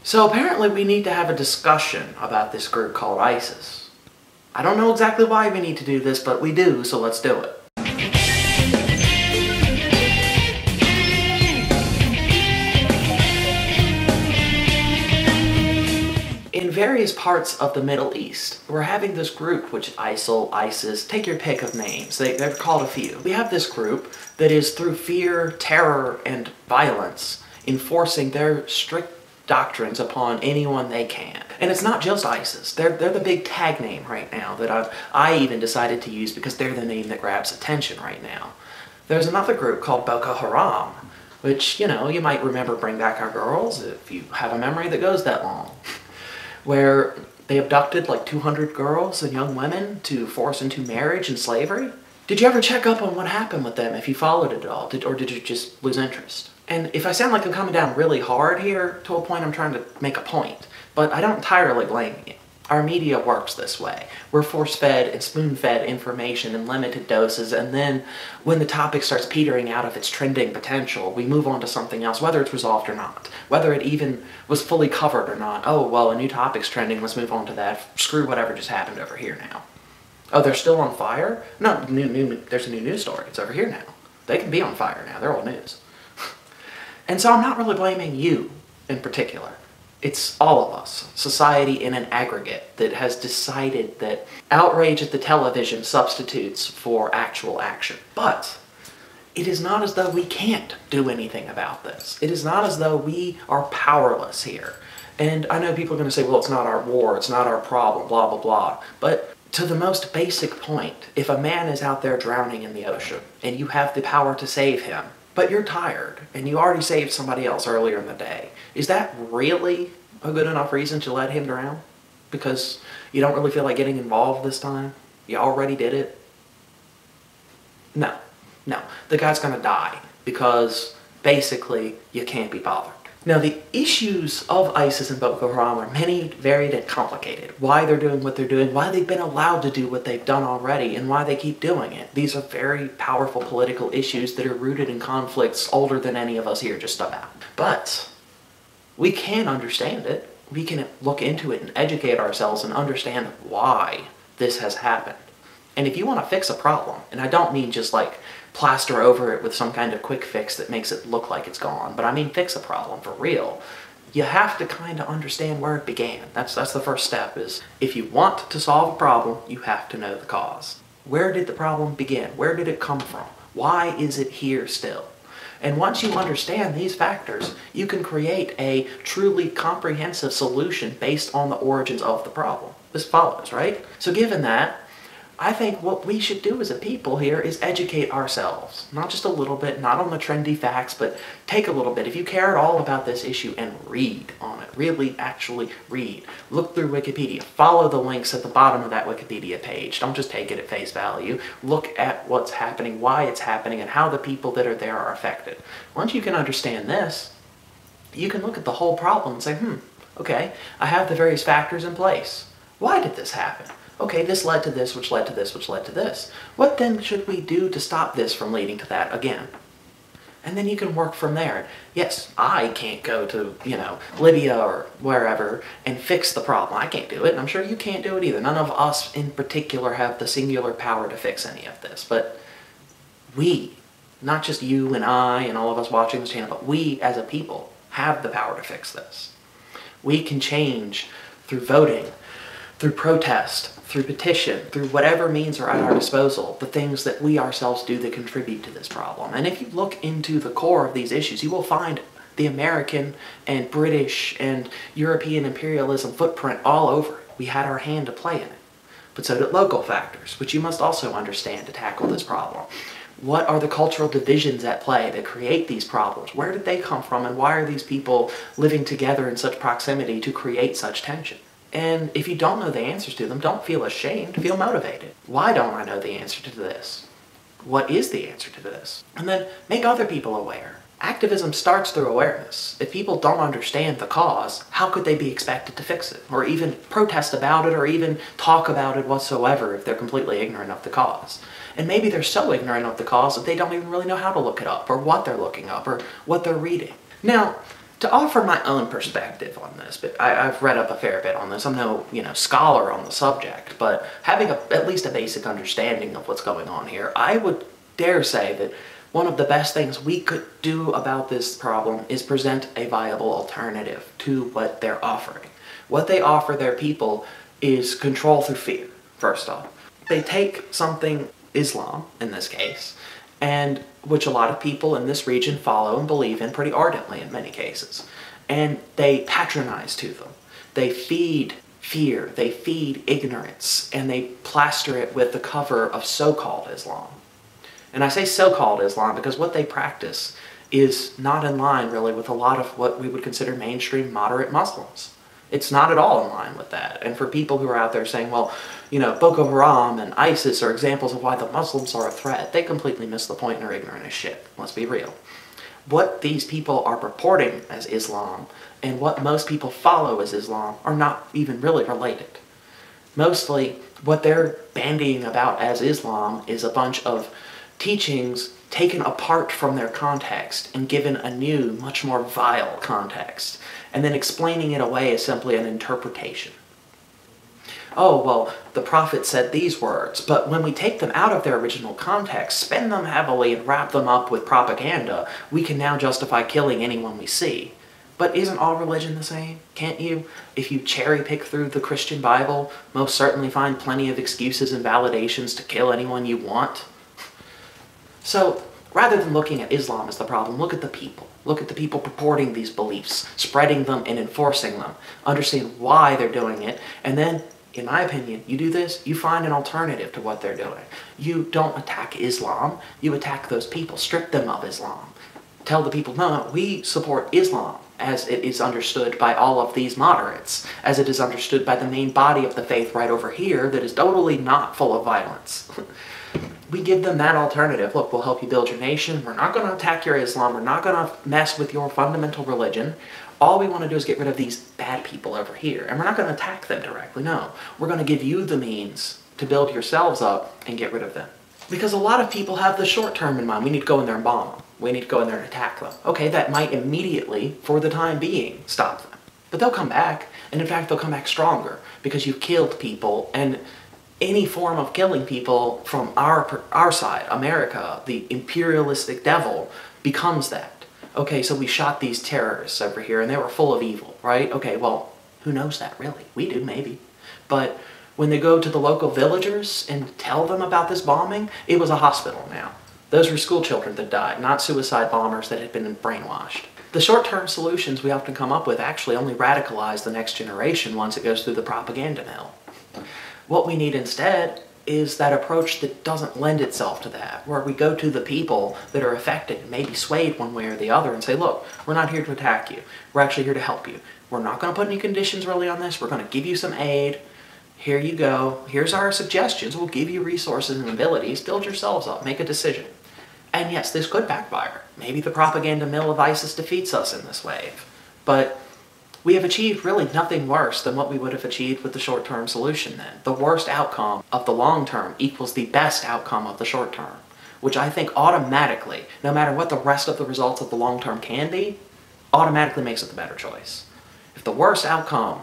So apparently we need to have a discussion about this group called ISIS. I don't know exactly why we need to do this, but we do, so let's do it. In various parts of the Middle East, we're having this group, which ISIL, ISIS, take your pick of names. They've called a few. We have this group that is through fear, terror, and violence enforcing their strict doctrines upon anyone they can. And it's not just ISIS. They're the big tag name right now that I even decided to use because they're the name that grabs attention right now. There's another group called Boko Haram, which, you know, you might remember Bring Back Our Girls if you have a memory that goes that long, where they abducted like 200 girls and young women to force into marriage and slavery. Did you ever check up on what happened with them if you followed it at all, or did you just lose interest? And if I sound like I'm coming down really hard here, to a point I'm trying to make a point, but I don't entirely blame you. Our media works this way. We're force-fed and spoon-fed information in limited doses, and then when the topic starts petering out of its trending potential, we move on to something else, whether it's resolved or not, whether it even was fully covered or not. Oh, well, a new topic's trending, let's move on to that. Screw whatever just happened over here now. Oh, they're still on fire? No, there's a new news story. It's over here now. They can be on fire now. They're old news. And so I'm not really blaming you in particular. It's all of us, society in an aggregate, that has decided that outrage at the television substitutes for actual action. But it is not as though we can't do anything about this. It is not as though we are powerless here. And I know people are going to say, well, it's not our war, it's not our problem, blah, blah, blah. But to the most basic point, if a man is out there drowning in the ocean and you have the power to save him, but you're tired and you already saved somebody else earlier in the day, is that really a good enough reason to let him drown? Because you don't really feel like getting involved this time? You already did it? No. The guy's gonna die because basically you can't be bothered. Now, the issues of ISIS and Boko Haram are many, varied, and complicated. Why they're doing what they're doing, why they've been allowed to do what they've done already, and why they keep doing it. These are very powerful political issues that are rooted in conflicts older than any of us here just about. But we can understand it. We can look into it and educate ourselves and understand why this has happened. And if you want to fix a problem, and I don't mean just like plaster over it with some kind of quick fix that makes it look like it's gone, but I mean fix a problem for real, you have to kind of understand where it began. That's the first step, is if you want to solve a problem, you have to know the cause. Where did the problem begin? Where did it come from? Why is it here still? And once you understand these factors, you can create a truly comprehensive solution based on the origins of the problem. This follows, right? So given that, I think what we should do as a people here is educate ourselves. Not just a little bit, not on the trendy facts, but take a little bit. If you care at all about this issue, and read on it. Really, actually read. Look through Wikipedia. Follow the links at the bottom of that Wikipedia page. Don't just take it at face value. Look at what's happening, why it's happening, and how the people that are there are affected. Once you can understand this, you can look at the whole problem and say, okay, I have the various factors in place. Why did this happen? Okay, this led to this, which led to this, which led to this. What then should we do to stop this from leading to that again? And then you can work from there. Yes, I can't go to, Libya or wherever and fix the problem. I can't do it, and I'm sure you can't do it either. None of us in particular have the singular power to fix any of this. But we, not just you and I and all of us watching this channel, but we as a people have the power to fix this. We can change through voting, through protest, through petition, through whatever means are at our disposal, the things that we ourselves do that contribute to this problem. And if you look into the core of these issues, you will find the American and British and European imperialism footprint all over it. We had our hand to play in it. But so did local factors, which you must also understand to tackle this problem. What are the cultural divisions at play that create these problems? Where did they come from, and why are these people living together in such proximity to create such tension? And if you don't know the answers to them, don't feel ashamed, feel motivated. Why don't I know the answer to this? What is the answer to this? And then make other people aware. Activism starts through awareness. If people don't understand the cause, how could they be expected to fix it? Or even protest about it, or even talk about it whatsoever if they're completely ignorant of the cause. And maybe they're so ignorant of the cause that they don't even really know how to look it up, or what they're looking up, or what they're reading. Now, To offer my own perspective on this, but I've read up a fair bit on this. I'm no, scholar on the subject, but having at least a basic understanding of what's going on here, I would dare say that one of the best things we could do about this problem is present a viable alternative to what they're offering. What they offer their people is control through fear, first off. They take something, Islam in this case, and which a lot of people in this region follow and believe in pretty ardently in many cases. And they patronize to them. They feed fear, they feed ignorance, and they plaster it with the cover of so-called Islam. And I say so-called Islam because what they practice is not in line really with a lot of what we would consider mainstream moderate Muslims. It's not at all in line with that. And for people who are out there saying, well, Boko Haram and ISIS are examples of why the Muslims are a threat, they completely miss the point and are ignorant as shit. Let's be real. What these people are purporting as Islam and what most people follow as Islam are not even really related. Mostly, what they're bandying about as Islam is a bunch of teachings taken apart from their context and given a new, much more vile context, and then explaining it away as simply an interpretation. Oh, well, the prophet said these words, but when we take them out of their original context, spin them heavily and wrap them up with propaganda, we can now justify killing anyone we see. But isn't all religion the same? Can't you, if you cherry pick through the Christian Bible, most certainly find plenty of excuses and validations to kill anyone you want? So, rather than looking at Islam as the problem, look at the people. Look at the people purporting these beliefs, spreading them and enforcing them. Understand why they're doing it, and then, in my opinion, you do this, you find an alternative to what they're doing. You don't attack Islam, you attack those people, strip them of Islam. Tell the people, no, we support Islam as it is understood by all of these moderates, as it is understood by the main body of the faith right over here that is totally not full of violence. We give them that alternative. Look, we'll help you build your nation. We're not going to attack your Islam. We're not going to mess with your fundamental religion. All we want to do is get rid of these bad people over here. And we're not going to attack them directly, no. We're going to give you the means to build yourselves up and get rid of them. Because a lot of people have the short term in mind. We need to go in there and bomb them. We need to go in there and attack them. Okay, that might immediately, for the time being, stop them. But they'll come back. And in fact, they'll come back stronger because you've killed people. And any form of killing people from our side, America, the imperialistic devil, becomes that. Okay, so we shot these terrorists over here and they were full of evil, right? Okay, well, who knows that really? We do, maybe. But when they go to the local villagers and tell them about this bombing, it was a hospital now. Those were school children that died, not suicide bombers that had been brainwashed. The short-term solutions we often come up with actually only radicalize the next generation once it goes through the propaganda mill. What we need instead is that approach that doesn't lend itself to that, where we go to the people that are affected and maybe swayed one way or the other and say, look, we're not here to attack you. We're actually here to help you. We're not going to put any conditions really on this. We're going to give you some aid. Here you go. Here's our suggestions. We'll give you resources and abilities. Build yourselves up. Make a decision. And yes, this could backfire. Maybe the propaganda mill of ISIS defeats us in this wave. But we have achieved really nothing worse than what we would have achieved with the short-term solution then. The worst outcome of the long term equals the best outcome of the short term, which I think automatically, no matter what the rest of the results of the long term can be, automatically makes it the better choice. If the worst outcome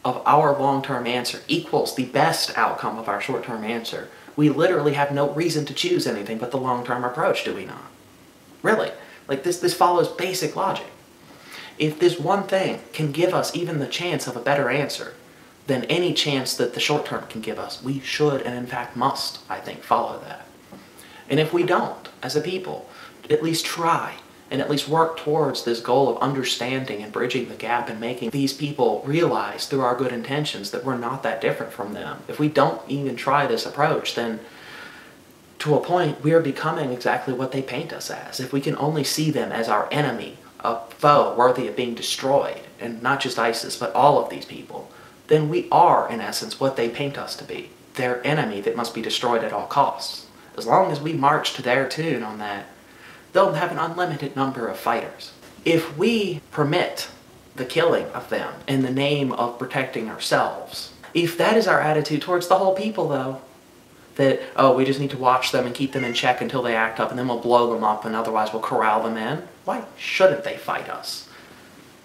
of our long-term answer equals the best outcome of our short-term answer, we literally have no reason to choose anything but the long-term approach, do we not? Really. Like this follows basic logic. If this one thing can give us even the chance of a better answer than any chance that the short term can give us, we should and in fact must, I think, follow that. And if we don't, as a people, at least try and at least work towards this goal of understanding and bridging the gap and making these people realize through our good intentions that we're not that different from them. If we don't even try this approach, then to a point we are becoming exactly what they paint us as. If we can only see them as our enemy, a foe worthy of being destroyed, and not just ISIS, but all of these people, then we are, in essence, what they paint us to be. Their enemy that must be destroyed at all costs. As long as we march to their tune on that, they'll have an unlimited number of fighters. If we permit the killing of them in the name of protecting ourselves, if that is our attitude towards the whole people, though, that, oh, we just need to watch them and keep them in check until they act up, and then we'll blow them up, and otherwise we'll corral them in. Why shouldn't they fight us?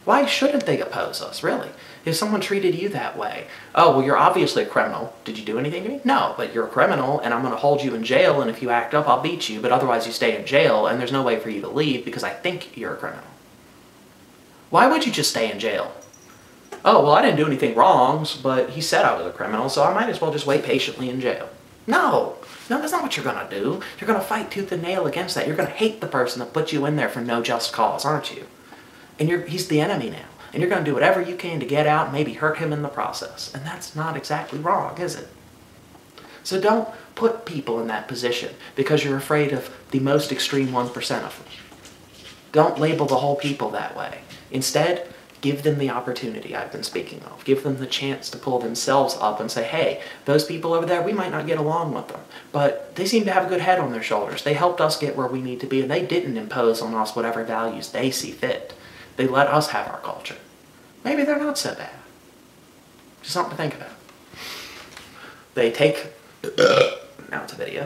Why shouldn't they oppose us, really? If someone treated you that way, oh, well, you're obviously a criminal. Did you do anything to me? No, but you're a criminal, and I'm going to hold you in jail, and if you act up, I'll beat you, but otherwise you stay in jail, and there's no way for you to leave because I think you're a criminal. Why would you just stay in jail? Oh, well, I didn't do anything wrong, but he said I was a criminal, so I might as well just wait patiently in jail. No, that's not what you're going to do. You're going to fight tooth and nail against that. You're going to hate the person that put you in there for no just cause, aren't you? And he's the enemy now. And you're going to do whatever you can to get out and maybe hurt him in the process. And that's not exactly wrong, is it? So don't put people in that position because you're afraid of the most extreme 1% of them. Don't label the whole people that way. Instead, give them the opportunity I've been speaking of. Give them the chance to pull themselves up and say, hey, those people over there, we might not get along with them, but they seem to have a good head on their shoulders. They helped us get where we need to be, and they didn't impose on us whatever values they see fit. They let us have our culture. Maybe they're not so bad. Just something to think about. They take... now it's a video.